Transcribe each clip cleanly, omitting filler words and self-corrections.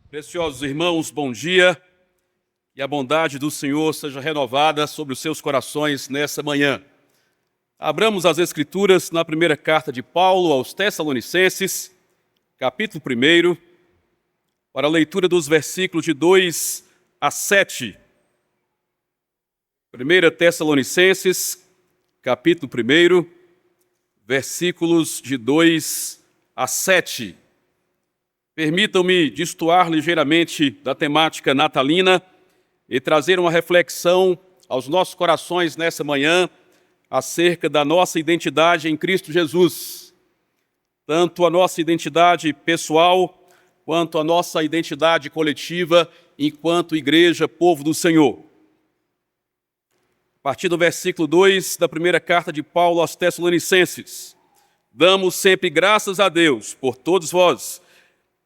Preciosos irmãos, bom dia, e a bondade do Senhor seja renovada sobre os seus corações nessa manhã. Abramos as Escrituras na primeira carta de Paulo aos Tessalonicenses, capítulo 1, para a leitura dos versículos de 2 a 7. 1 Tessalonicenses, capítulo 1, versículos de 2 a 7. Permitam-me destoar ligeiramente da temática natalina e trazer uma reflexão aos nossos corações nessa manhã acerca da nossa identidade em Cristo Jesus. Tanto a nossa identidade pessoal quanto a nossa identidade coletiva enquanto igreja, povo do Senhor. A partir do versículo 2 da primeira carta de Paulo aos Tessalonicenses: damos sempre graças a Deus por todos vós,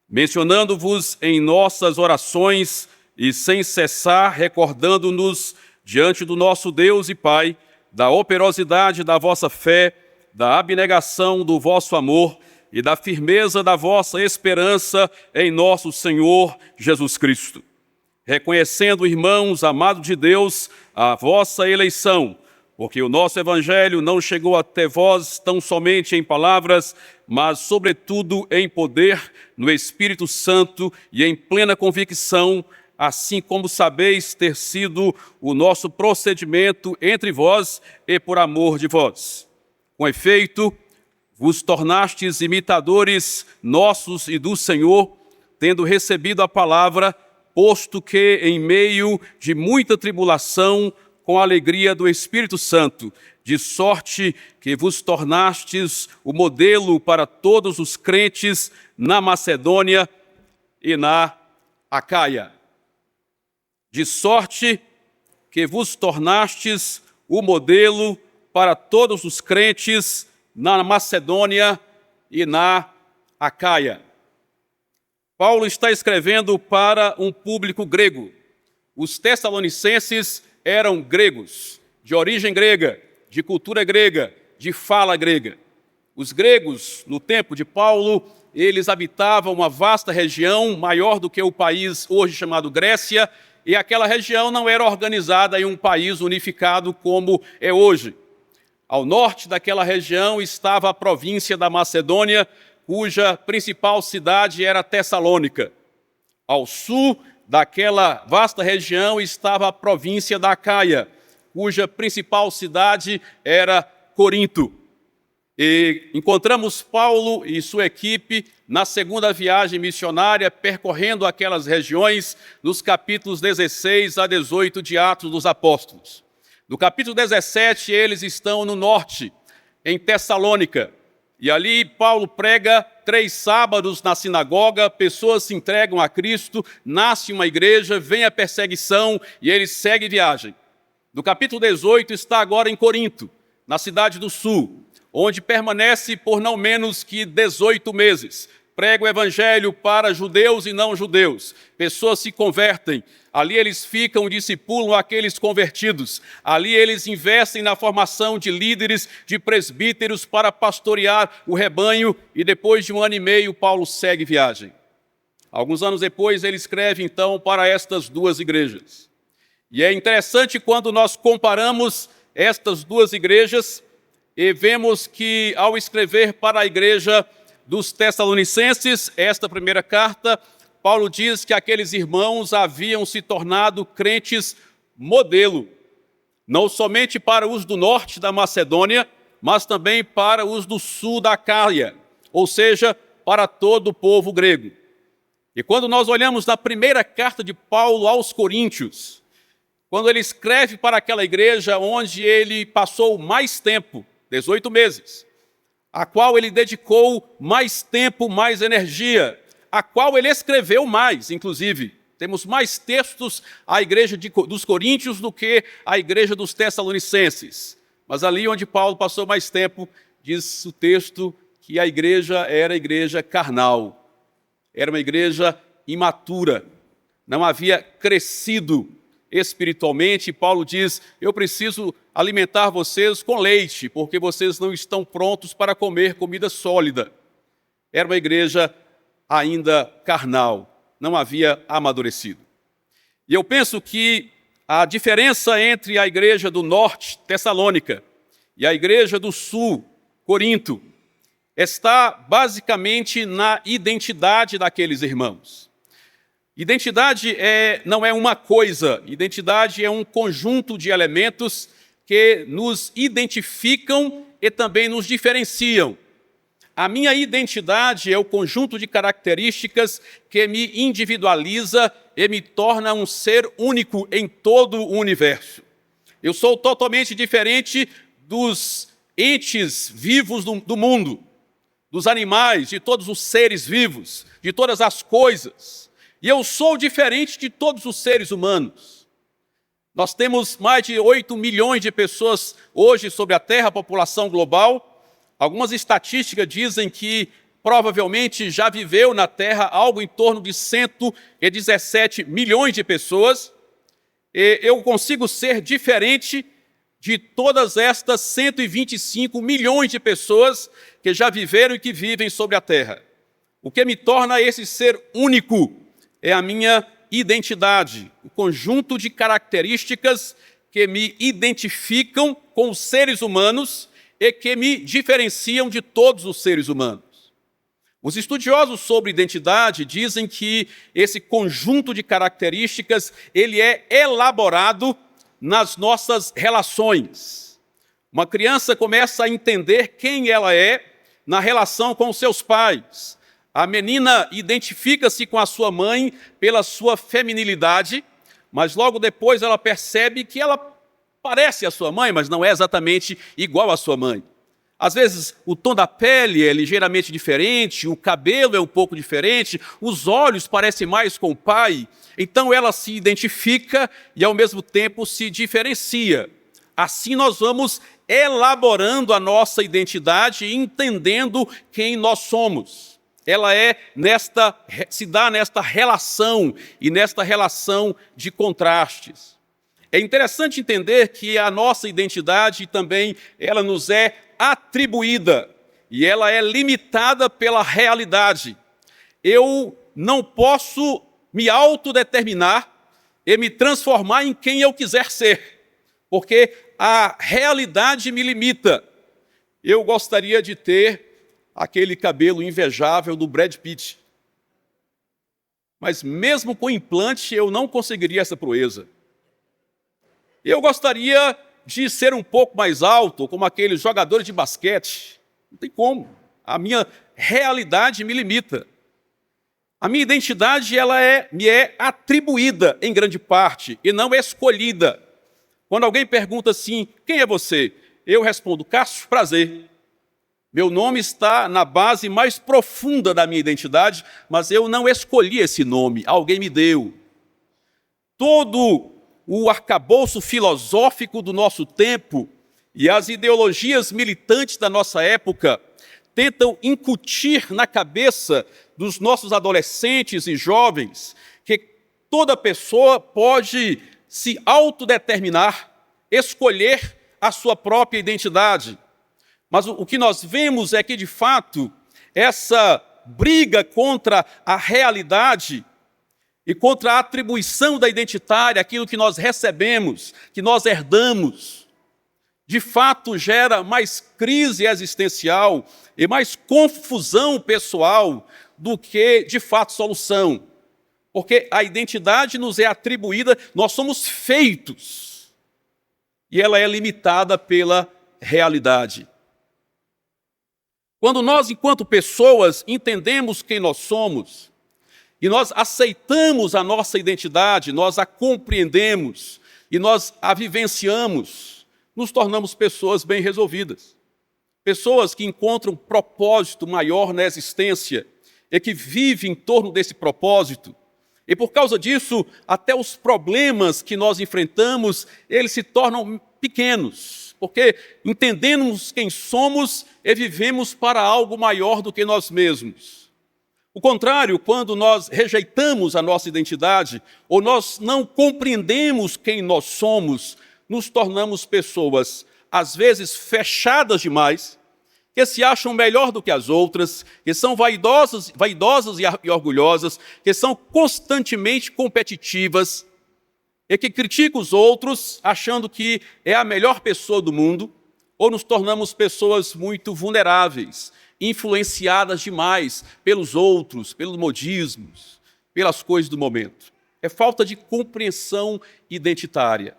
mencionando-vos em nossas orações e sem cessar recordando-nos diante do nosso Deus e Pai da operosidade da vossa fé, da abnegação do vosso amor e da firmeza da vossa esperança em nosso Senhor Jesus Cristo. Reconhecendo, irmãos, amados de Deus, a vossa eleição, porque o nosso Evangelho não chegou até vós tão somente em palavras, mas sobretudo em poder, no Espírito Santo e em plena convicção, assim como sabeis ter sido o nosso procedimento entre vós e por amor de vós. Com efeito, vos tornastes imitadores nossos e do Senhor, tendo recebido a palavra, posto que em meio de muita tribulação, com a alegria do Espírito Santo, de sorte que vos tornastes o modelo para todos os crentes na Macedônia e na Acaia. De sorte que vos tornastes o modelo para todos os crentes na Macedônia e na Acaia. Paulo está escrevendo para um público grego. Os tessalonicenses eram gregos, de origem grega, de cultura grega, de fala grega. Os gregos, no tempo de Paulo, eles habitavam uma vasta região, maior do que o país hoje chamado Grécia, e aquela região não era organizada em um país unificado como é hoje. Ao norte daquela região estava a província da Macedônia, cuja principal cidade era Tessalônica. Ao sul daquela vasta região estava a província da Acaia, cuja principal cidade era Corinto. E encontramos Paulo e sua equipe na segunda viagem missionária, percorrendo aquelas regiões, nos capítulos 16 a 18 de Atos dos Apóstolos. No capítulo 17, eles estão no norte, em Tessalônica. E ali Paulo prega 3 sábados na sinagoga, pessoas se entregam a Cristo, nasce uma igreja, vem a perseguição e ele segue viagem. No capítulo 18 está agora em Corinto, na cidade do sul, onde permanece por não menos que 18 meses. Prega o evangelho para judeus e não judeus. Pessoas se convertem. Ali eles ficam, discipulam aqueles convertidos. Ali eles investem na formação de líderes, de presbíteros para pastorear o rebanho. E depois de 1 ano e meio, Paulo segue viagem. Alguns anos depois, ele escreve então para estas 2 igrejas. E é interessante quando nós comparamos estas 2 igrejas e vemos que ao escrever para a igreja dos Tessalonicenses, esta primeira carta, Paulo diz que aqueles irmãos haviam se tornado crentes modelo, não somente para os do norte da Macedônia, mas também para os do sul da Acaia, ou seja, para todo o povo grego. E quando nós olhamos na primeira carta de Paulo aos Coríntios, quando ele escreve para aquela igreja onde ele passou mais tempo, 18 meses, a qual ele dedicou mais tempo, mais energia, a qual ele escreveu mais, inclusive. Temos mais textos à igreja dos Coríntios do que à igreja dos Tessalonicenses. Mas ali onde Paulo passou mais tempo, diz o texto que a igreja era a igreja carnal. Era uma igreja imatura, não havia crescido espiritualmente. Paulo diz: eu preciso alimentar vocês com leite, porque vocês não estão prontos para comer comida sólida. Era uma igreja ainda carnal. não havia amadurecido. E eu penso que a diferença entre a igreja do norte, Tessalônica, e a igreja do sul, Corinto, está basicamente na identidade daqueles irmãos. Identidade não é uma coisa, identidade é um conjunto de elementos que nos identificam e também nos diferenciam. A minha identidade é o conjunto de características que me individualiza e me torna um ser único em todo o universo. Eu sou totalmente diferente dos entes vivos do mundo, dos animais, de todos os seres vivos, de todas as coisas. E eu sou diferente de todos os seres humanos. Nós temos mais de 8 milhões de pessoas hoje sobre a Terra, a população global. Algumas estatísticas dizem que provavelmente já viveu na Terra algo em torno de 117 milhões de pessoas. E eu consigo ser diferente de todas estas 125 milhões de pessoas que já viveram e que vivem sobre a Terra. O que me torna esse ser único é a minha identidade, o conjunto de características que me identificam com os seres humanos e que me diferenciam de todos os seres humanos. Os estudiosos sobre identidade dizem que esse conjunto de características ele é elaborado nas nossas relações. Uma criança começa a entender quem ela é na relação com seus pais. A menina identifica-se com a sua mãe pela sua feminilidade, mas logo depois ela percebe que ela parece a sua mãe, mas não é exatamente igual à sua mãe. Às vezes o tom da pele é ligeiramente diferente, o cabelo é um pouco diferente, os olhos parecem mais com o pai. Então ela se identifica e ao mesmo tempo se diferencia. Assim nós vamos elaborando a nossa identidade e entendendo quem nós somos. Ela se dá nesta relação e nesta relação de contrastes. É interessante entender que a nossa identidade também ela nos é atribuída e ela é limitada pela realidade. Eu não posso me autodeterminar e me transformar em quem eu quiser ser, porque a realidade me limita. Eu gostaria de ter aquele cabelo invejável do Brad Pitt. Mas mesmo com implante, eu não conseguiria essa proeza. Eu gostaria de ser um pouco mais alto, como aqueles jogadores de basquete. Não tem como. A minha realidade me limita. A minha identidade me é atribuída em grande parte e não escolhida. Quando alguém pergunta assim, quem é você? Eu respondo, Cássio, prazer. Meu nome está na base mais profunda da minha identidade, mas eu não escolhi esse nome, alguém me deu. Todo o arcabouço filosófico do nosso tempo e as ideologias militantes da nossa época tentam incutir na cabeça dos nossos adolescentes e jovens que toda pessoa pode se autodeterminar, escolher a sua própria identidade. Mas o que nós vemos é que, de fato, essa briga contra a realidade e contra a atribuição da identitária, aquilo que nós recebemos, que nós herdamos, de fato gera mais crise existencial e mais confusão pessoal do que, de fato, solução. Porque a identidade nos é atribuída, nós somos feitos, e ela é limitada pela realidade. Quando nós, enquanto pessoas, entendemos quem nós somos, e nós aceitamos a nossa identidade, nós a compreendemos e nós a vivenciamos, nos tornamos pessoas bem resolvidas. Pessoas que encontram propósito maior na existência e que vivem em torno desse propósito. E por causa disso, até os problemas que nós enfrentamos, eles se tornam pequenos. Porque entendemos quem somos e vivemos para algo maior do que nós mesmos. O contrário, quando nós rejeitamos a nossa identidade ou nós não compreendemos quem nós somos, nos tornamos pessoas, às vezes, fechadas demais que se acham melhor do que as outras, que são vaidosas e orgulhosas, que são constantemente competitivas e que criticam os outros achando que é a melhor pessoa do mundo, ou nos tornamos pessoas muito vulneráveis, influenciadas demais pelos outros, pelos modismos, pelas coisas do momento. É falta de compreensão identitária.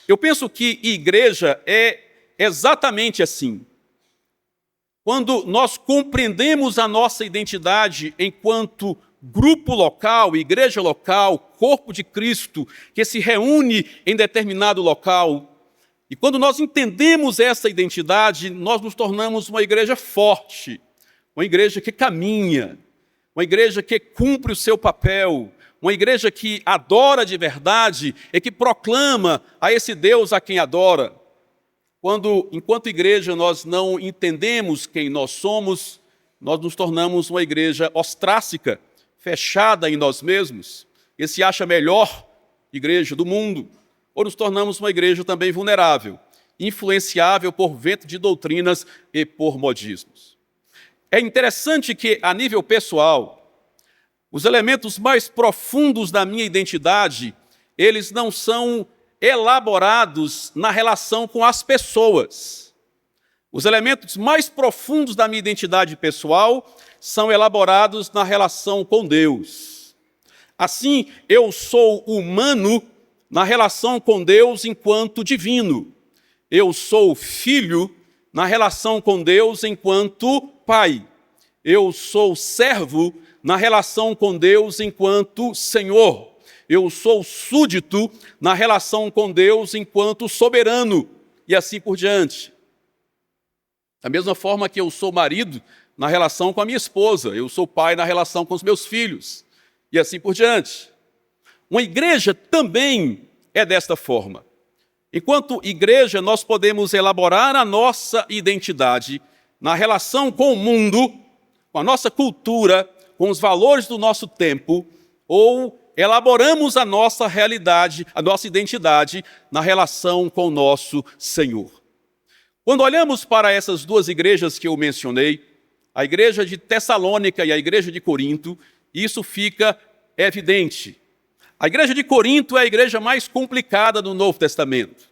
Eu penso que igreja é exatamente assim. Quando nós compreendemos a nossa identidade enquanto grupo local, igreja local, corpo de Cristo, que se reúne em determinado local, e quando nós entendemos essa identidade, nós nos tornamos uma igreja forte, uma igreja que caminha, uma igreja que cumpre o seu papel, uma igreja que adora de verdade e que proclama a esse Deus a quem adora. Quando, enquanto igreja, nós não entendemos quem nós somos, nós nos tornamos uma igreja ostrácica, fechada em nós mesmos, que se acha melhor igreja do mundo, ou nos tornamos uma igreja também vulnerável, influenciável por vento de doutrinas e por modismos. É interessante que, a nível pessoal, os elementos mais profundos da minha identidade, eles não são elaborados na relação com as pessoas. Os elementos mais profundos da minha identidade pessoal são elaborados na relação com Deus. Assim, eu sou humano na relação com Deus enquanto divino. Eu sou filho na relação com Deus enquanto pai. Eu sou servo na relação com Deus enquanto Senhor. Eu sou súdito na relação com Deus enquanto soberano, e assim por diante. Da mesma forma que eu sou marido na relação com a minha esposa, eu sou pai na relação com os meus filhos, e assim por diante. Uma igreja também é desta forma. Enquanto igreja, nós podemos elaborar a nossa identidade na relação com o mundo, com a nossa cultura, com os valores do nosso tempo, ou elaboramos a nossa realidade, a nossa identidade na relação com o nosso Senhor. Quando olhamos para essas duas igrejas que eu mencionei, a igreja de Tessalônica e a igreja de Corinto, isso fica evidente. A igreja de Corinto é a igreja mais complicada do Novo Testamento.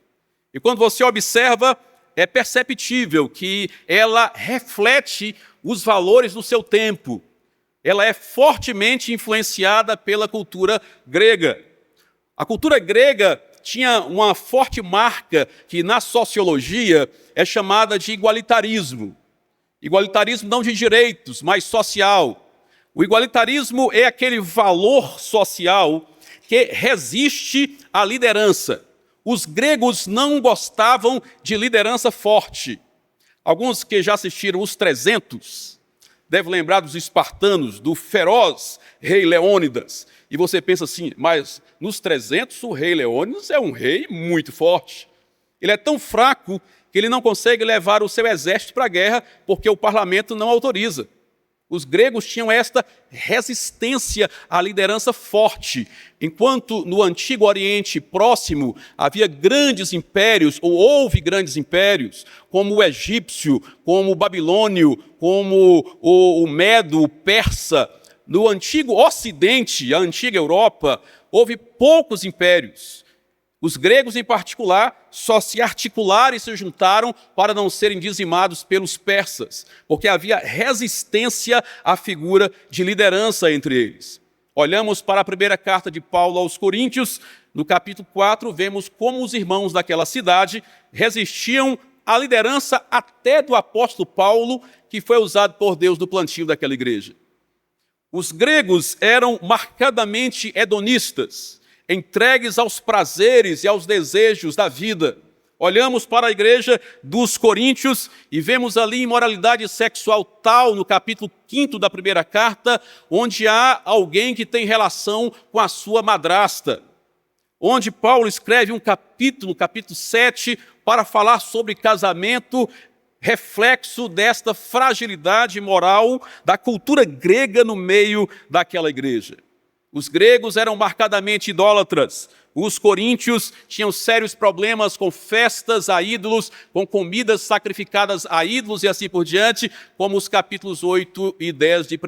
E quando você observa, é perceptível que ela reflete os valores do seu tempo. Ela é fortemente influenciada pela cultura grega. A cultura grega tinha uma forte marca que na sociologia é chamada de igualitarismo. Igualitarismo não de direitos, mas social. O igualitarismo é aquele valor social que resiste à liderança. Os gregos não gostavam de liderança forte. Alguns que já assistiram Os 300 devem lembrar dos espartanos, do feroz rei Leônidas. E você pensa assim, mas nos 300 o rei Leônidas é um rei muito forte. Ele é tão fraco que ele não consegue levar o seu exército para a guerra porque o parlamento não autoriza. Os gregos tinham esta resistência à liderança forte. Enquanto no Antigo Oriente Próximo havia grandes impérios, ou houve grandes impérios, como o egípcio, como o babilônio, como o medo, o persa. No Antigo Ocidente, a antiga Europa, houve poucos impérios. Os gregos, em particular, só se articularam e se juntaram para não serem dizimados pelos persas, porque havia resistência à figura de liderança entre eles. Olhamos para a primeira carta de Paulo aos Coríntios, no capítulo 4, vemos como os irmãos daquela cidade resistiam à liderança até do apóstolo Paulo, que foi usado por Deus no plantio daquela igreja. Os gregos eram marcadamente hedonistas, entregues aos prazeres e aos desejos da vida. Olhamos para a igreja dos Coríntios e vemos ali imoralidade sexual tal, no capítulo 5 da primeira carta, onde há alguém que tem relação com a sua madrasta. Onde Paulo escreve um capítulo 7, para falar sobre casamento, reflexo desta fragilidade moral da cultura grega no meio daquela igreja. Os gregos eram marcadamente idólatras. Os coríntios tinham sérios problemas com festas a ídolos, com comidas sacrificadas a ídolos e assim por diante, como os capítulos 8 e 10 de 1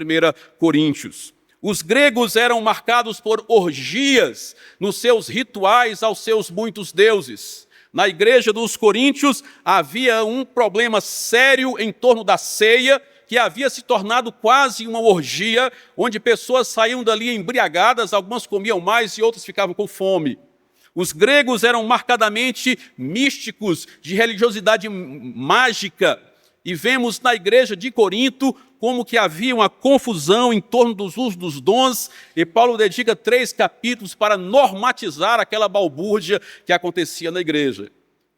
Coríntios. Os gregos eram marcados por orgias nos seus rituais aos seus muitos deuses. Na igreja dos coríntios havia um problema sério em torno da ceia, que havia se tornado quase uma orgia, onde pessoas saíam dali embriagadas, algumas comiam mais e outras ficavam com fome. Os gregos eram marcadamente místicos, de religiosidade mágica, e vemos na igreja de Corinto como que havia uma confusão em torno dos usos dos dons, e Paulo dedica 3 capítulos para normatizar aquela balbúrdia que acontecia na igreja.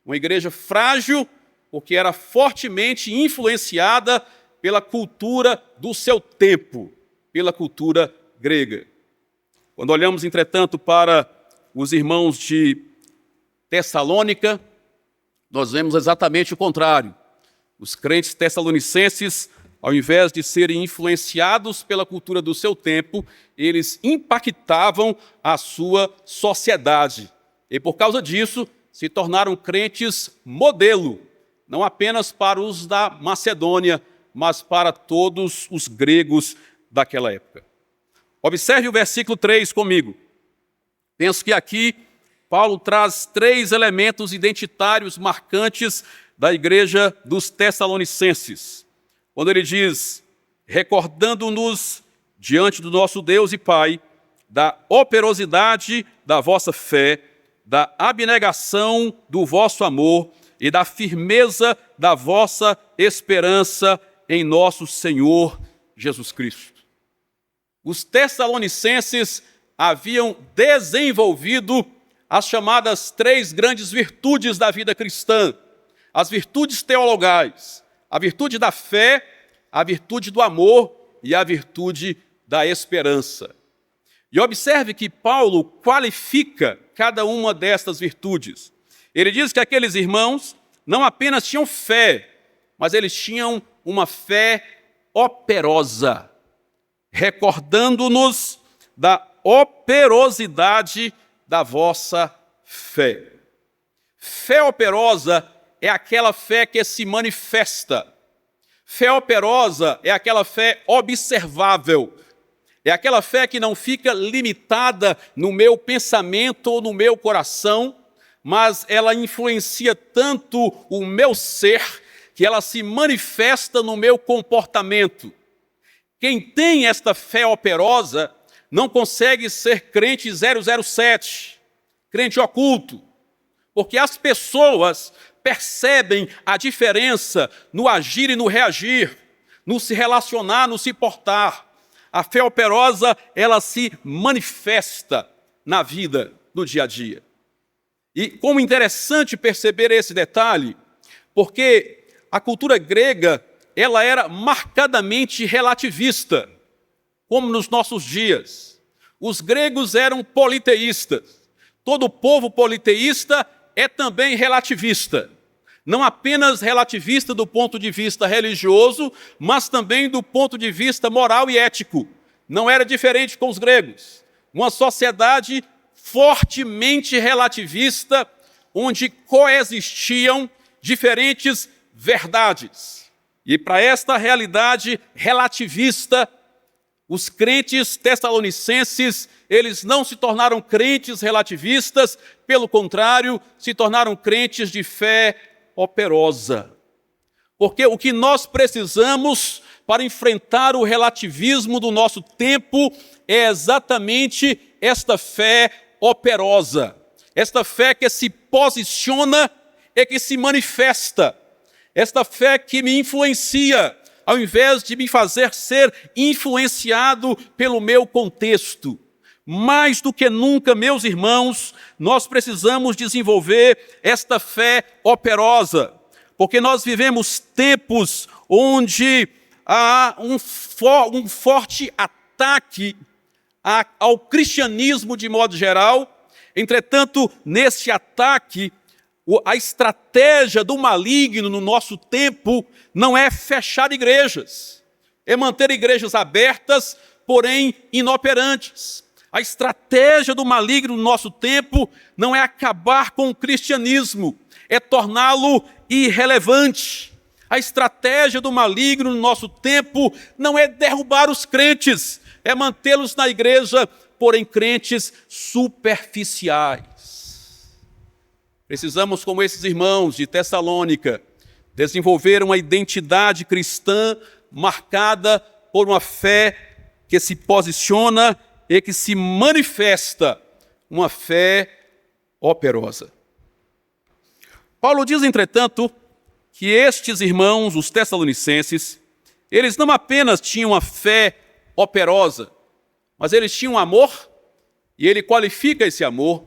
Uma igreja frágil, porque era fortemente influenciada pela cultura do seu tempo, pela cultura grega. Quando olhamos, entretanto, para os irmãos de Tessalônica, nós vemos exatamente o contrário. Os crentes tessalonicenses, ao invés de serem influenciados pela cultura do seu tempo, eles impactavam a sua sociedade. E por causa disso, se tornaram crentes modelo, não apenas para os da Macedônia, mas para todos os gregos daquela época. Observe o versículo 3 comigo. Penso que aqui Paulo traz 3 elementos identitários marcantes da igreja dos Tessalonicenses. Quando ele diz, recordando-nos diante do nosso Deus e Pai, da operosidade da vossa fé, da abnegação do vosso amor e da firmeza da vossa esperança em nosso Senhor Jesus Cristo. Os tessalonicenses haviam desenvolvido as chamadas 3 grandes virtudes da vida cristã, as virtudes teologais, a virtude da fé, a virtude do amor e a virtude da esperança. E observe que Paulo qualifica cada uma destas virtudes. Ele diz que aqueles irmãos não apenas tinham fé, mas eles tinham uma fé operosa, recordando-nos da operosidade da vossa fé. Fé operosa é aquela fé que se manifesta. Fé operosa é aquela fé observável. É aquela fé que não fica limitada no meu pensamento ou no meu coração, mas ela influencia tanto o meu ser que ela se manifesta no meu comportamento. Quem tem esta fé operosa não consegue ser crente 007, crente oculto, porque as pessoas percebem a diferença no agir e no reagir, no se relacionar, no se portar. A fé operosa, ela se manifesta na vida do dia a dia. E como interessante perceber esse detalhe, porque a cultura grega, ela era marcadamente relativista, como nos nossos dias. Os gregos eram politeístas. Todo povo politeísta é também relativista. Não apenas relativista do ponto de vista religioso, mas também do ponto de vista moral e ético. Não era diferente com os gregos. Uma sociedade fortemente relativista, onde coexistiam diferentes verdades. E para esta realidade relativista, os crentes tessalonicenses, eles não se tornaram crentes relativistas, pelo contrário, se tornaram crentes de fé operosa. Porque o que nós precisamos para enfrentar o relativismo do nosso tempo é exatamente esta fé operosa. Esta fé que se posiciona e que se manifesta. Esta fé que me influencia, ao invés de me fazer ser influenciado pelo meu contexto. Mais do que nunca, meus irmãos, nós precisamos desenvolver esta fé operosa, porque nós vivemos tempos onde há um forte ataque ao cristianismo de modo geral. Entretanto, nesse ataque, a estratégia do maligno no nosso tempo não é fechar igrejas, é manter igrejas abertas, porém inoperantes. A estratégia do maligno no nosso tempo não é acabar com o cristianismo, é torná-lo irrelevante. A estratégia do maligno no nosso tempo não é derrubar os crentes, é mantê-los na igreja, porém crentes superficiais. Precisamos, como esses irmãos de Tessalônica, desenvolver uma identidade cristã marcada por uma fé que se posiciona e que se manifesta, uma fé operosa. Paulo diz, entretanto, que estes irmãos, os tessalonicenses, eles não apenas tinham uma fé operosa, mas eles tinham amor, e ele qualifica esse amor,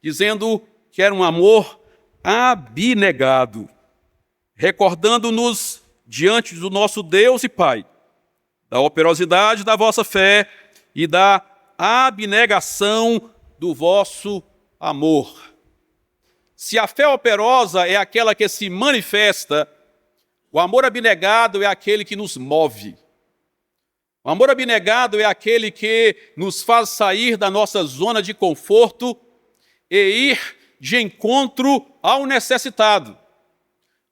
dizendo que era um amor abnegado, recordando-nos diante do nosso Deus e Pai, da operosidade da vossa fé e da abnegação do vosso amor. Se a fé operosa é aquela que se manifesta, o amor abnegado é aquele que nos move. O amor abnegado é aquele que nos faz sair da nossa zona de conforto e ir de encontro ao necessitado.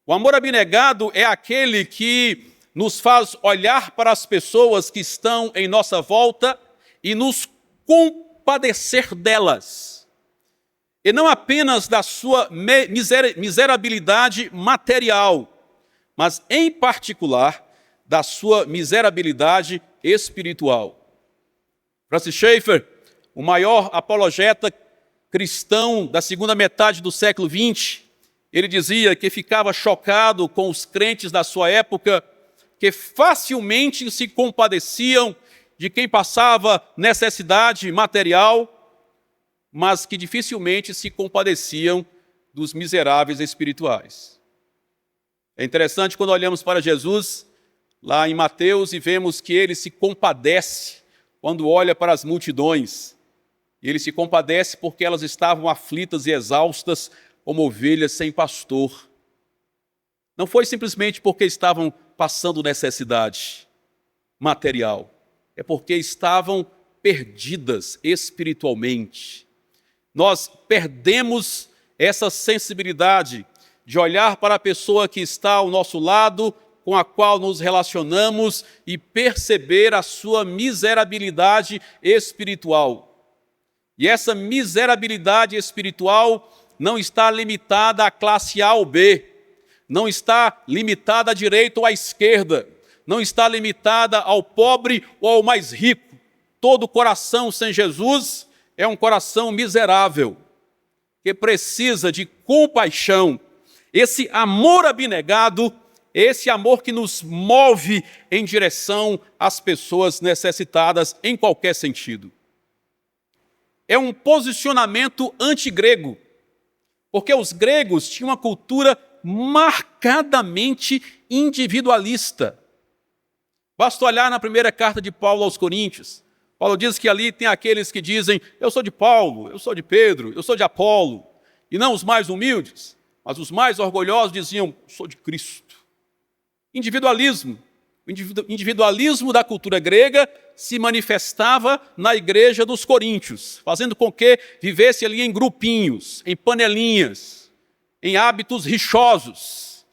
O amor abnegado é aquele que nos faz olhar para as pessoas que estão em nossa volta e nos compadecer delas. E não apenas da sua miserabilidade material, mas em particular da sua miserabilidade espiritual. Francis Schaeffer, o maior apologeta cristão da segunda metade do século XX, ele dizia que ficava chocado com os crentes da sua época, que facilmente se compadeciam de quem passava necessidade material, mas que dificilmente se compadeciam dos miseráveis espirituais. É interessante quando olhamos para Jesus, lá em Mateus, e vemos que ele se compadece quando olha para as multidões. E ele se compadece porque elas estavam aflitas e exaustas como ovelhas sem pastor. Não foi simplesmente porque estavam passando necessidade material, é porque estavam perdidas espiritualmente. Nós perdemos essa sensibilidade de olhar para a pessoa que está ao nosso lado, com a qual nos relacionamos, e perceber a sua miserabilidade espiritual. E essa miserabilidade espiritual não está limitada à classe A ou B, não está limitada à direita ou à esquerda, não está limitada ao pobre ou ao mais rico. Todo coração sem Jesus é um coração miserável, que precisa de compaixão. Esse amor abnegado, esse amor que nos move em direção às pessoas necessitadas em qualquer sentido. É um posicionamento antigrego, porque os gregos tinham uma cultura marcadamente individualista. Basta olhar na primeira carta de Paulo aos Coríntios. Paulo diz que ali tem aqueles que dizem, eu sou de Paulo, eu sou de Pedro, eu sou de Apolo, e não os mais humildes, mas os mais orgulhosos diziam, eu sou de Cristo. Individualismo. O individualismo da cultura grega se manifestava na igreja dos coríntios, fazendo com que vivesse ali em grupinhos, em panelinhas, em hábitos rixosos.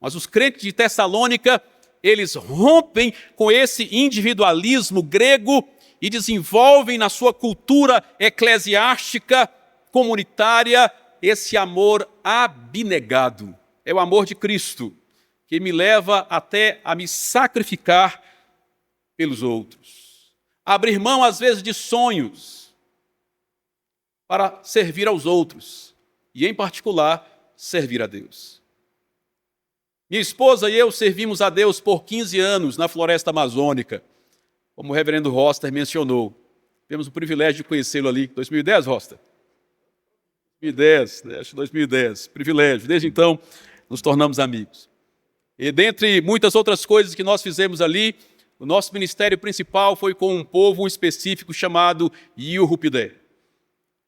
Mas os crentes de Tessalônica, eles rompem com esse individualismo grego e desenvolvem na sua cultura eclesiástica, comunitária, esse amor abnegado. É o amor de Cristo, que me leva até a me sacrificar pelos outros. Abrir mão, às vezes, de sonhos para servir aos outros e, em particular, servir a Deus. Minha esposa e eu servimos a Deus por 15 anos na floresta amazônica, como o reverendo Roster mencionou. Tivemos o privilégio de conhecê-lo ali. 2010, Roster? 2010, acho que 2010. Privilégio. Desde então, nos tornamos amigos. E dentre muitas outras coisas que nós fizemos ali, o nosso ministério principal foi com um povo específico chamado Yurupidé.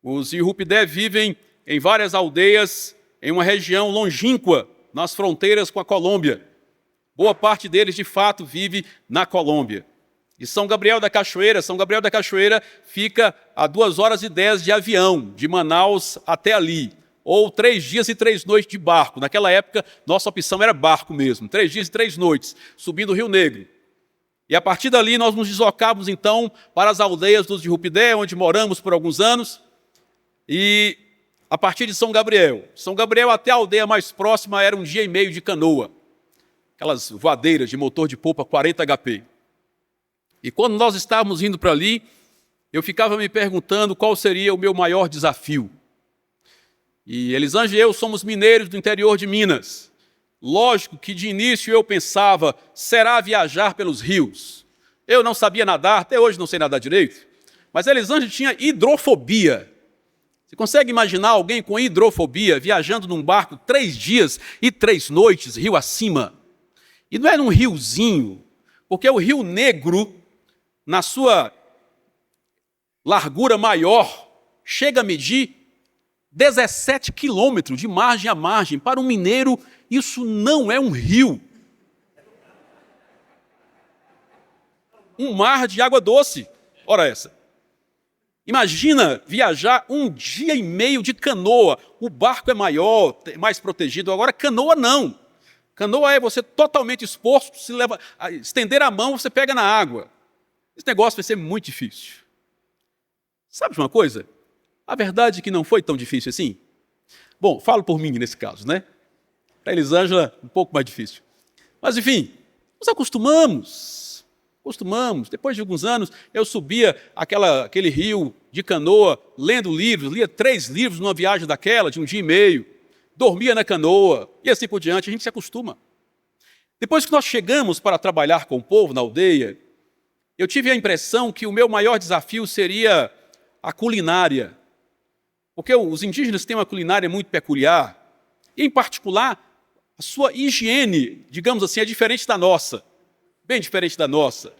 Os Yurupidé vivem em várias aldeias em uma região longínqua, nas fronteiras com a Colômbia. Boa parte deles, de fato, vive na Colômbia. E São Gabriel da Cachoeira fica a 2 horas e 10 de avião, de Manaus até ali. Ou 3 dias e 3 noites de barco. Naquela época, nossa opção era barco mesmo. 3 dias e 3 noites, subindo o Rio Negro. E a partir dali nós nos deslocávamos então para as aldeias dos de Rupidé, onde moramos por alguns anos. E a partir de São Gabriel até a aldeia mais próxima era 1 dia e meio de canoa. Aquelas voadeiras de motor de polpa 40 HP. E quando nós estávamos indo para ali, eu ficava me perguntando qual seria o meu maior desafio. E Elisângela e eu somos mineiros do interior de Minas. Lógico que de início eu pensava, será viajar pelos rios. Eu não sabia nadar, até hoje não sei nadar direito. Mas Elisângela tinha hidrofobia. Você consegue imaginar alguém com hidrofobia viajando num barco 3 dias e 3 noites, rio acima? E não é num riozinho, porque o Rio Negro, na sua largura maior, chega a medir 17 quilômetros de margem a margem. Para um mineiro, isso não é um rio. Um mar de água doce. Ora essa. Imagina viajar 1 dia e meio de canoa. O barco é maior, mais protegido. Agora, canoa não. Canoa é você totalmente exposto, se leva, estender a mão, você pega na água. Esse negócio vai ser muito difícil. Sabe de uma coisa? A verdade é que não foi tão difícil assim. Bom, falo por mim nesse caso, né? Para Elisângela, um pouco mais difícil. Mas, enfim, nos acostumamos. Depois de alguns anos, eu subia aquele rio de canoa, lendo livros, lia 3 livros numa viagem daquela, de 1 dia e meio. Dormia na canoa, e assim por diante, a gente se acostuma. Depois que nós chegamos para trabalhar com o povo na aldeia, eu tive a impressão que o meu maior desafio seria a culinária. Porque os indígenas têm uma culinária muito peculiar, e em particular, a sua higiene, digamos assim, é diferente da nossa, bem diferente da nossa.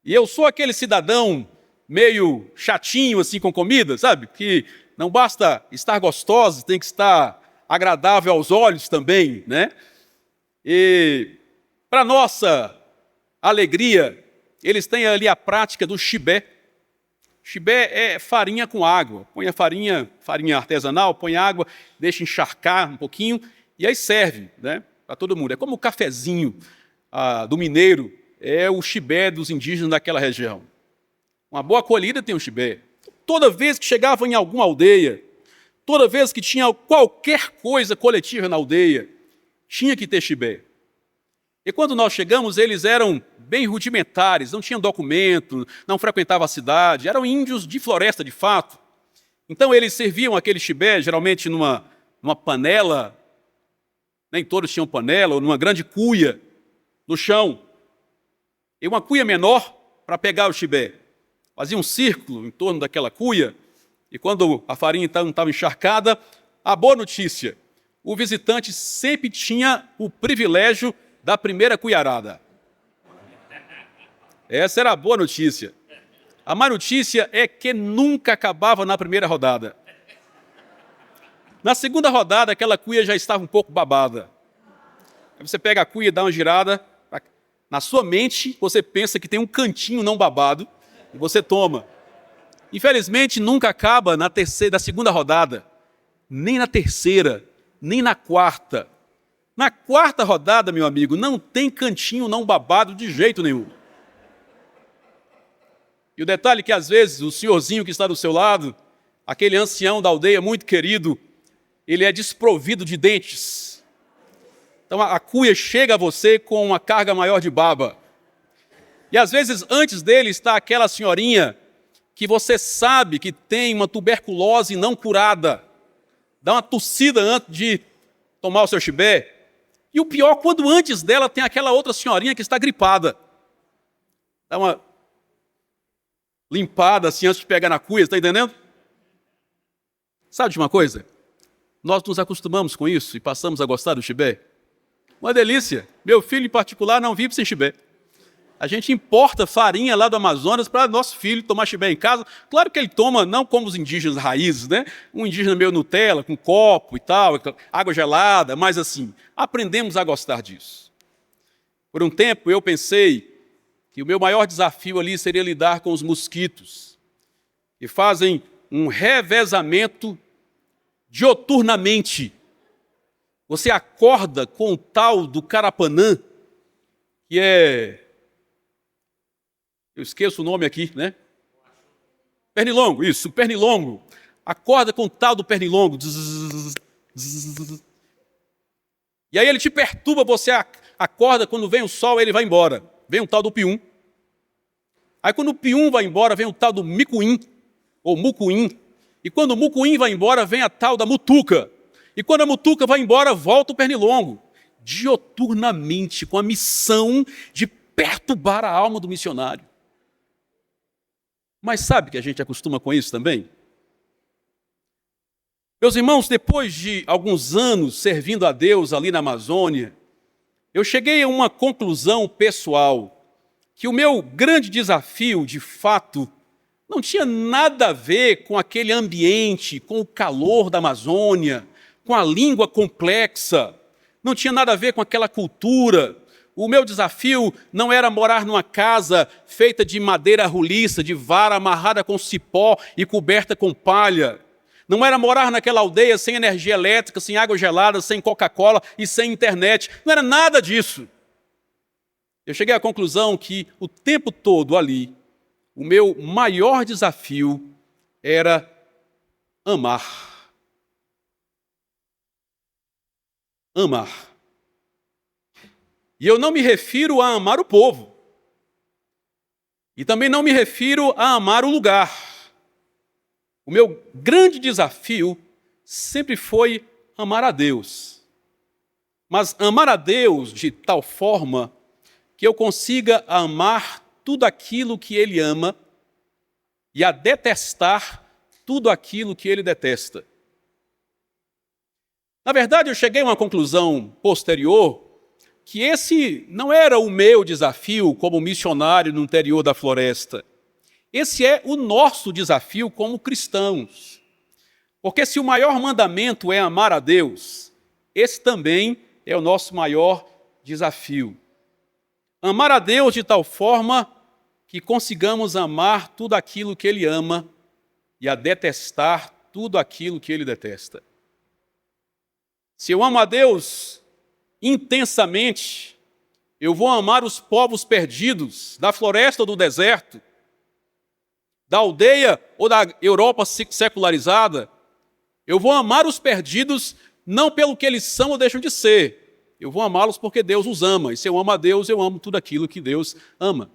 E eu sou aquele cidadão meio chatinho assim com comida, sabe? Que não basta estar gostosa, tem que estar agradável aos olhos também, né? E para nossa alegria, eles têm ali a prática do chibé. Chibé é farinha com água. Põe a farinha artesanal, põe água, deixa encharcar um pouquinho e aí serve, né, para todo mundo. É como o cafezinho do mineiro, é o chibé dos indígenas daquela região. Uma boa acolhida tem o chibé. Toda vez que chegava em alguma aldeia, toda vez que tinha qualquer coisa coletiva na aldeia, tinha que ter chibé. E quando nós chegamos, eles eram bem rudimentares, não tinham documento, não frequentavam a cidade, eram índios de floresta, de fato. Então eles serviam aquele chibé, geralmente numa panela, nem todos tinham panela, ou numa grande cuia no chão. E uma cuia menor para pegar o chibé. Fazia um círculo em torno daquela cuia, e quando a farinha então estava encharcada, a boa notícia, o visitante sempre tinha o privilégio da primeira cuiarada. Essa era a boa notícia. A má notícia é que nunca acabava na primeira rodada. Na segunda rodada, aquela cuia já estava um pouco babada. Aí você pega a cuia e dá uma girada, na sua mente você pensa que tem um cantinho não babado, e você toma. Infelizmente, nunca acaba na segunda rodada, nem na terceira, nem na quarta. Na quarta rodada, meu amigo, não tem cantinho não babado de jeito nenhum. E o detalhe é que, às vezes, o senhorzinho que está do seu lado, aquele ancião da aldeia muito querido, ele é desprovido de dentes. Então, a cuia chega a você com uma carga maior de baba. E, às vezes, antes dele está aquela senhorinha que você sabe que tem uma tuberculose não curada. Dá uma tossida antes de tomar o seu chibé. E o pior, quando antes dela tem aquela outra senhorinha que está gripada. Dá uma limpada assim antes de pegar na cuia, está entendendo? Sabe de uma coisa? Nós nos acostumamos com isso e passamos a gostar do chibé. Uma delícia. Meu filho, em particular, não vive sem chibé. A gente importa farinha lá do Amazonas para nosso filho tomar chibé em casa. Claro que ele toma, não como os indígenas raízes, né? Um indígena meio Nutella, com copo e tal, água gelada, mas assim, aprendemos a gostar disso. Por um tempo eu pensei que o meu maior desafio ali seria lidar com os mosquitos, que fazem um revezamento dioturnamente. Você acorda com o tal do carapanã, que é... eu esqueço o nome aqui, né? Pernilongo, isso, pernilongo. Acorda com o tal do pernilongo. E aí ele te perturba, você acorda, quando vem o sol, ele vai embora. Vem um tal do pium. Aí quando o pium vai embora, vem o tal do micuim, ou mucuim. E quando o mucuim vai embora, vem a tal da mutuca. E quando a mutuca vai embora, volta o pernilongo. Dioturnamente, com a missão de perturbar a alma do missionário. Mas sabe que a gente acostuma com isso também? Meus irmãos, depois de alguns anos servindo a Deus ali na Amazônia, eu cheguei a uma conclusão pessoal, que o meu grande desafio, de fato, não tinha nada a ver com aquele ambiente, com o calor da Amazônia, com a língua complexa, não tinha nada a ver com aquela cultura. O meu desafio não era morar numa casa feita de madeira roliça, de vara amarrada com cipó e coberta com palha. Não era morar naquela aldeia sem energia elétrica, sem água gelada, sem Coca-Cola e sem internet. Não era nada disso. Eu cheguei à conclusão que o tempo todo ali, o meu maior desafio era amar. Amar. E eu não me refiro a amar o povo. E também não me refiro a amar o lugar. O meu grande desafio sempre foi amar a Deus. Mas amar a Deus de tal forma que eu consiga amar tudo aquilo que Ele ama e a detestar tudo aquilo que Ele detesta. Na verdade, eu cheguei a uma conclusão posterior que esse não era o meu desafio como missionário no interior da floresta. Esse é o nosso desafio como cristãos. Porque se o maior mandamento é amar a Deus, esse também é o nosso maior desafio. Amar a Deus de tal forma que consigamos amar tudo aquilo que Ele ama e a detestar tudo aquilo que Ele detesta. Se eu amo a Deus intensamente, eu vou amar os povos perdidos da floresta ou do deserto, da aldeia ou da Europa secularizada. Eu vou amar os perdidos não pelo que eles são ou deixam de ser. Eu vou amá-los porque Deus os ama. E se eu amo a Deus, eu amo tudo aquilo que Deus ama.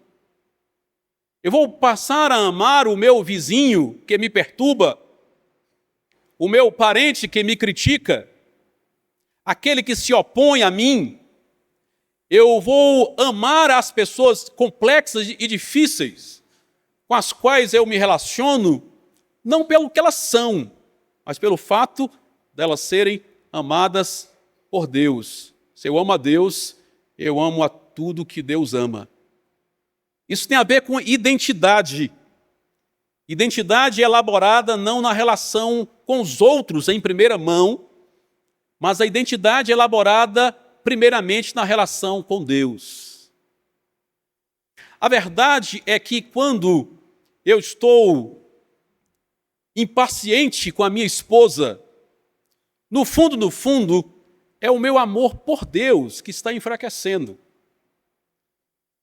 Eu vou passar a amar o meu vizinho que me perturba, o meu parente que me critica, aquele que se opõe a mim. Eu vou amar as pessoas complexas e difíceis com as quais eu me relaciono, não pelo que elas são, mas pelo fato delas serem amadas por Deus. Se eu amo a Deus, eu amo a tudo que Deus ama. Isso tem a ver com identidade. Identidade elaborada não na relação com os outros em primeira mão, mas a identidade elaborada primeiramente na relação com Deus. A verdade é que quando eu estou impaciente com a minha esposa, no fundo, é o meu amor por Deus que está enfraquecendo.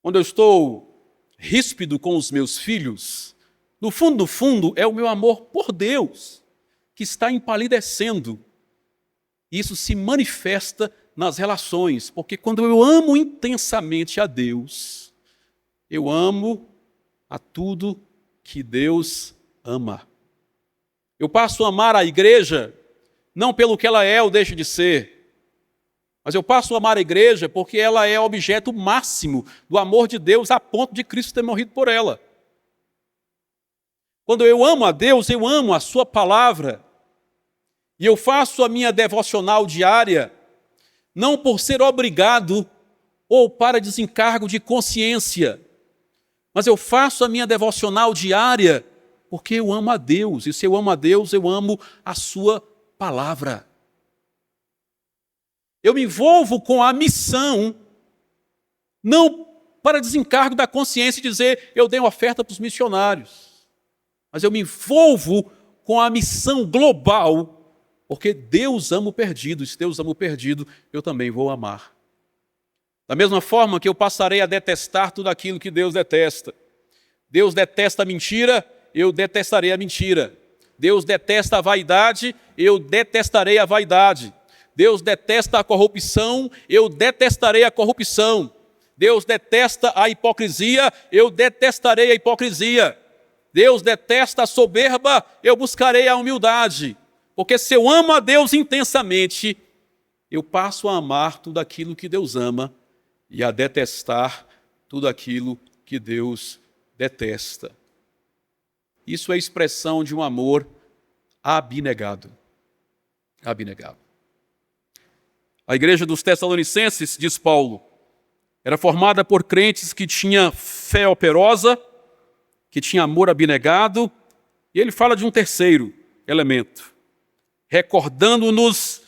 Quando eu estou ríspido com os meus filhos, no fundo, é o meu amor por Deus que está empalidecendo. Isso se manifesta nas relações, porque quando eu amo intensamente a Deus, eu amo a tudo que Deus ama. Eu passo a amar a igreja, não pelo que ela é ou deixa de ser, mas eu passo a amar a igreja porque ela é objeto máximo do amor de Deus a ponto de Cristo ter morrido por ela. Quando eu amo a Deus, eu amo a sua palavra, e eu faço a minha devocional diária, não por ser obrigado ou para desencargo de consciência, mas eu faço a minha devocional diária porque eu amo a Deus. E se eu amo a Deus, eu amo a sua palavra. Eu me envolvo com a missão, não para desencargo da consciência e dizer, eu dei uma oferta para os missionários, mas eu me envolvo com a missão global, porque Deus ama o perdido, e se Deus ama o perdido, eu também vou amar. Da mesma forma que eu passarei a detestar tudo aquilo que Deus detesta. Deus detesta a mentira, eu detestarei a mentira. Deus detesta a vaidade, eu detestarei a vaidade. Deus detesta a corrupção, eu detestarei a corrupção. Deus detesta a hipocrisia, eu detestarei a hipocrisia. Deus detesta a soberba, eu buscarei a humildade. Porque se eu amo a Deus intensamente, eu passo a amar tudo aquilo que Deus ama e a detestar tudo aquilo que Deus detesta. Isso é expressão de um amor abnegado. Abnegado. A igreja dos Tessalonicenses, diz Paulo, era formada por crentes que tinham fé operosa, que tinham amor abnegado, e ele fala de um terceiro elemento, recordando-nos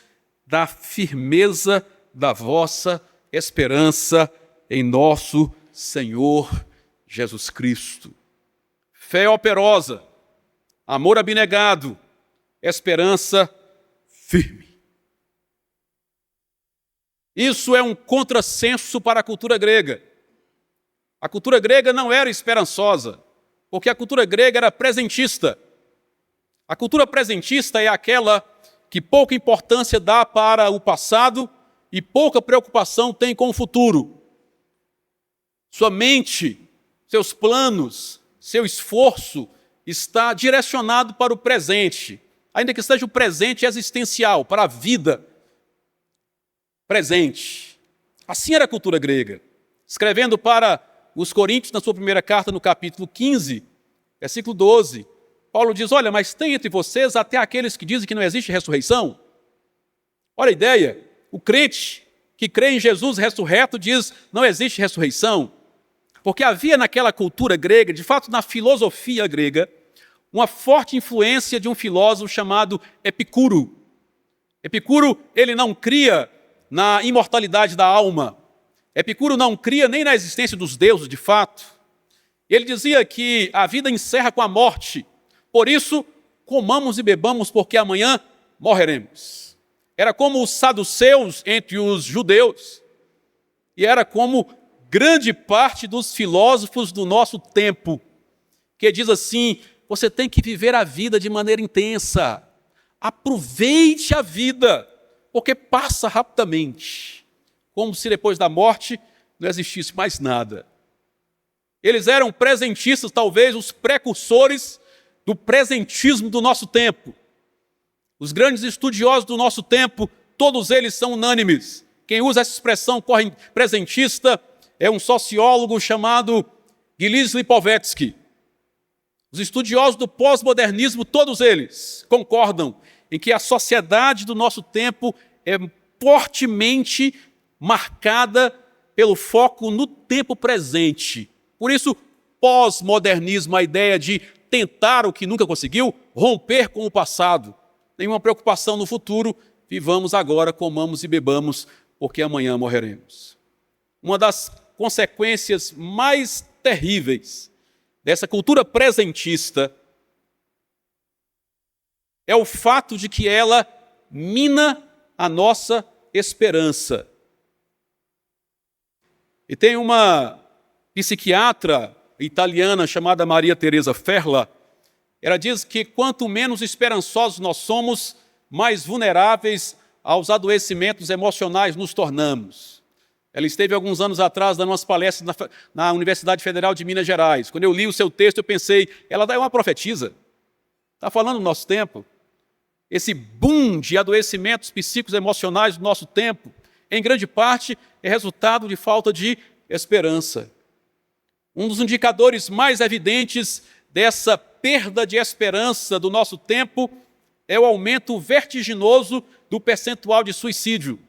da firmeza da vossa esperança em nosso Senhor Jesus Cristo. Fé operosa, amor abnegado, esperança firme. Isso é um contrassenso para a cultura grega. A cultura grega não era esperançosa, porque a cultura grega era presentista. A cultura presentista é aquela que pouca importância dá para o passado e pouca preocupação tem com o futuro. Sua mente, seus planos, seu esforço está direcionado para o presente, ainda que seja o presente existencial, para a vida presente. Assim era a cultura grega. Escrevendo para os Coríntios, na sua primeira carta, no capítulo 15, versículo 12, Paulo diz, olha, mas tem entre vocês até aqueles que dizem que não existe ressurreição. Olha a ideia, o crente que crê em Jesus ressurreto diz, não existe ressurreição. Porque havia naquela cultura grega, de fato na filosofia grega, uma forte influência de um filósofo chamado Epicuro. Epicuro, ele não cria na imortalidade da alma. Epicuro não cria nem na existência dos deuses, de fato. Ele dizia que a vida encerra com a morte. Por isso, comamos e bebamos, porque amanhã morreremos. Era como os saduceus entre os judeus. E era como grande parte dos filósofos do nosso tempo, que diz assim, você tem que viver a vida de maneira intensa. Aproveite a vida, porque passa rapidamente, como se depois da morte não existisse mais nada. Eles eram presentistas, talvez os precursores do presentismo do nosso tempo. Os grandes estudiosos do nosso tempo, todos eles são unânimes. Quem usa essa expressão presentista é um sociólogo chamado Gilles Lipovetsky. Os estudiosos do pós-modernismo, todos eles concordam em que a sociedade do nosso tempo é fortemente marcada pelo foco no tempo presente. Por isso, pós-modernismo, a ideia de tentar o que nunca conseguiu, romper com o passado. Nenhuma preocupação no futuro, vivamos agora, comamos e bebamos, porque amanhã morreremos. Uma das consequências mais terríveis dessa cultura presentista é o fato de que ela mina a nossa esperança. E tem uma psiquiatra italiana chamada Maria Teresa Ferla, ela diz que quanto menos esperançosos nós somos, mais vulneráveis aos adoecimentos emocionais nos tornamos. Ela esteve alguns anos atrás dando umas palestras na Universidade Federal de Minas Gerais. Quando eu li o seu texto, eu pensei, ela é uma profetisa. Está falando do nosso tempo. Esse boom de adoecimentos psíquicos e emocionais do nosso tempo, em grande parte, é resultado de falta de esperança. Um dos indicadores mais evidentes dessa perda de esperança do nosso tempo é o aumento vertiginoso do percentual de suicídio.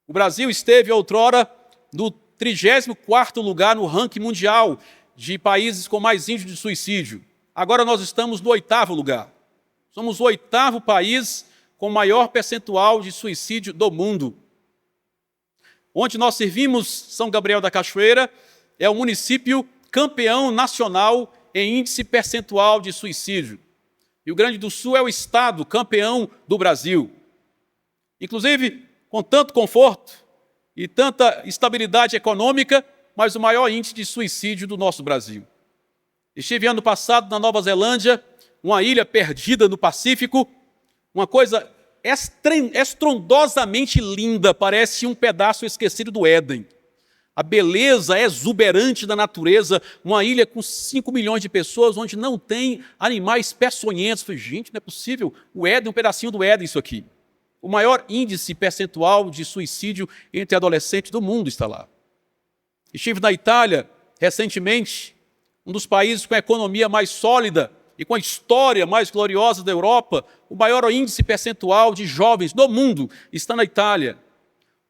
O Brasil esteve outrora no 34º lugar no ranking mundial de países com mais índice de suicídio. Agora nós estamos no 8º lugar. Somos o 8º país com maior percentual de suicídio do mundo. onde nós servimos São Gabriel da Cachoeira, é o município campeão nacional em índice percentual de suicídio. Rio Grande do Sul é o estado campeão do Brasil. Inclusive, com tanto conforto e tanta estabilidade econômica, mas o maior índice de suicídio do nosso Brasil. Estive ano passado na Nova Zelândia, uma ilha perdida no Pacífico, uma coisa estrondosamente linda, parece um pedaço esquecido do Éden. A beleza exuberante da natureza, uma ilha com 5 milhões de pessoas, onde não tem animais peçonhentos. Falei, gente, não é possível, o Éden, um pedacinho do Éden isso aqui. O maior índice percentual de suicídio entre adolescentes do mundo está lá. Estive na Itália, recentemente, um dos países com a economia mais sólida e com a história mais gloriosa da Europa, o maior índice percentual de jovens do mundo está na Itália.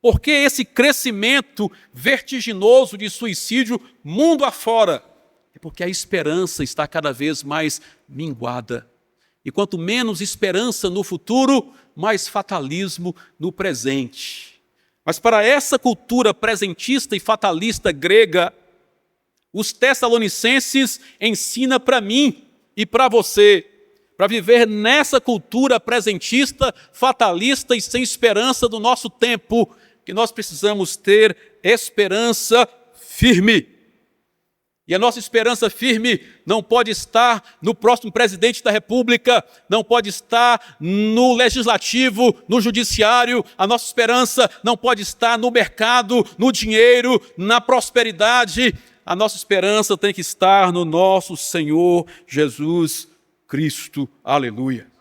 Por que esse crescimento vertiginoso de suicídio mundo afora? É porque a esperança está cada vez mais minguada. E quanto menos esperança no futuro, mais fatalismo no presente. Mas para essa cultura presentista e fatalista grega, os Tessalonicenses ensinam para mim e para você, para viver nessa cultura presentista, fatalista e sem esperança do nosso tempo, que nós precisamos ter esperança firme. E a nossa esperança firme não pode estar no próximo presidente da República, não pode estar no legislativo, no judiciário. A nossa esperança não pode estar no mercado, no dinheiro, na prosperidade. A nossa esperança tem que estar no nosso Senhor Jesus Cristo. Aleluia.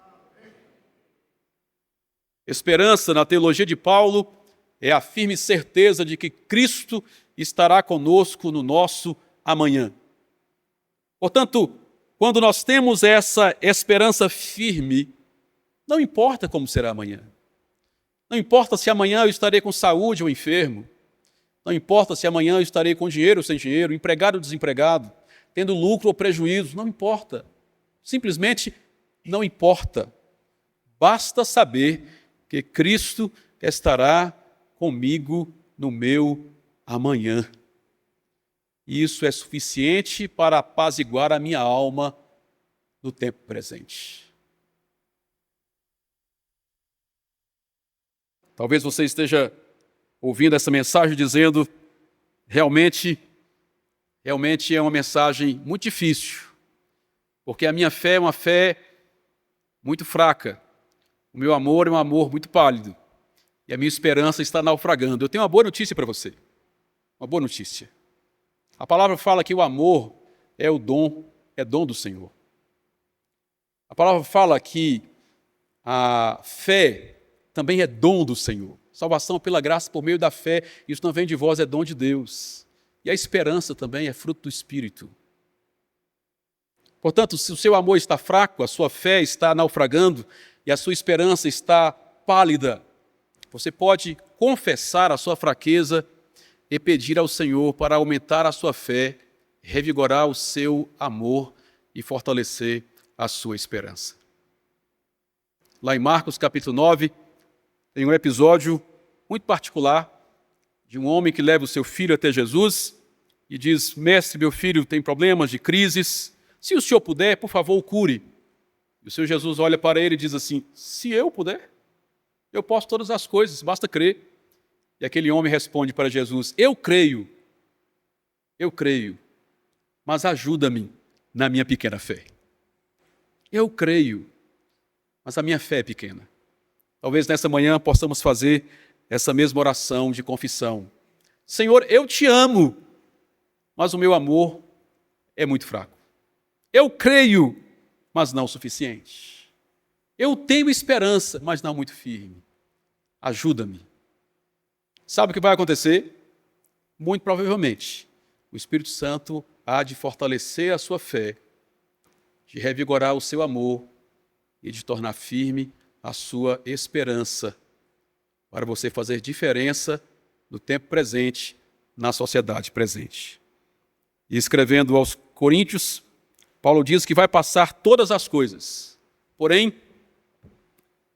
Esperança, na teologia de Paulo, é a firme certeza de que Cristo estará conosco no nosso amanhã. Portanto, quando nós temos essa esperança firme, não importa como será amanhã. Não importa se amanhã eu estarei com saúde ou enfermo. Não importa se amanhã eu estarei com dinheiro ou sem dinheiro, empregado ou desempregado, tendo lucro ou prejuízo. Não importa. Simplesmente não importa. Basta saber que Cristo estará comigo no meu amanhã. E isso é suficiente para apaziguar a minha alma no tempo presente. Talvez você esteja ouvindo essa mensagem dizendo, realmente é uma mensagem muito difícil, porque a minha fé é uma fé muito fraca, o meu amor é um amor muito pálido, e a minha esperança está naufragando. Eu tenho uma boa notícia para você, uma boa notícia. A palavra fala que o amor é dom do Senhor. A palavra fala que a fé também é dom do Senhor. Salvação pela graça por meio da fé, isso não vem de vós, é dom de Deus. E a esperança também é fruto do Espírito. Portanto, se o seu amor está fraco, a sua fé está naufragando e a sua esperança está pálida, você pode confessar a sua fraqueza e pedir ao Senhor para aumentar a sua fé, revigorar o seu amor e fortalecer a sua esperança. Lá em Marcos capítulo 9, tem um episódio muito particular de um homem que leva o seu filho até Jesus e diz, mestre, meu filho tem problemas de crises, se o senhor puder, por favor, o cure. E o Senhor Jesus olha para ele e diz assim, se eu puder, eu posso todas as coisas, basta crer. E aquele homem responde para Jesus, eu creio, mas ajuda-me na minha pequena fé. Eu creio, mas a minha fé é pequena. Talvez nessa manhã possamos fazer essa mesma oração de confissão. Senhor, eu te amo, mas o meu amor é muito fraco. Eu creio, mas não o suficiente. Eu tenho esperança, mas não muito firme. Ajuda-me. Sabe o que vai acontecer? Muito provavelmente, o Espírito Santo há de fortalecer a sua fé, de revigorar o seu amor e de tornar firme a sua esperança para você fazer diferença no tempo presente, na sociedade presente. E escrevendo aos Coríntios, Paulo diz que vai passar todas as coisas, porém,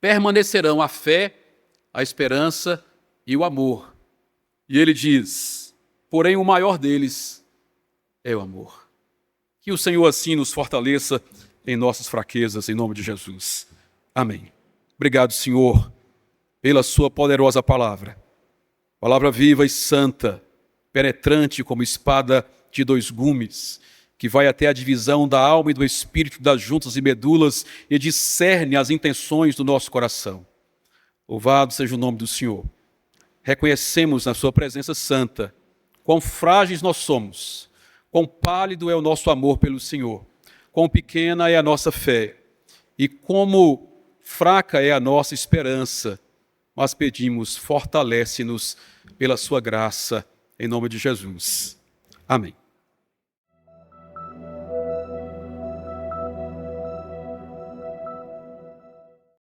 permanecerão a fé, a esperança e o amor. E ele diz: porém, o maior deles é o amor. Que o Senhor assim nos fortaleça em nossas fraquezas, em nome de Jesus. Amém. Obrigado, Senhor, pela sua poderosa palavra. Palavra viva e santa, penetrante como espada de dois gumes, que vai até a divisão da alma e do espírito, das juntas e medulas, e discerne as intenções do nosso coração. Louvado seja o nome do Senhor. Reconhecemos na sua presença santa quão frágeis nós somos, quão pálido é o nosso amor pelo Senhor, quão pequena é a nossa fé e como fraca é a nossa esperança. Mas pedimos, fortalece-nos pela sua graça, em nome de Jesus. Amém.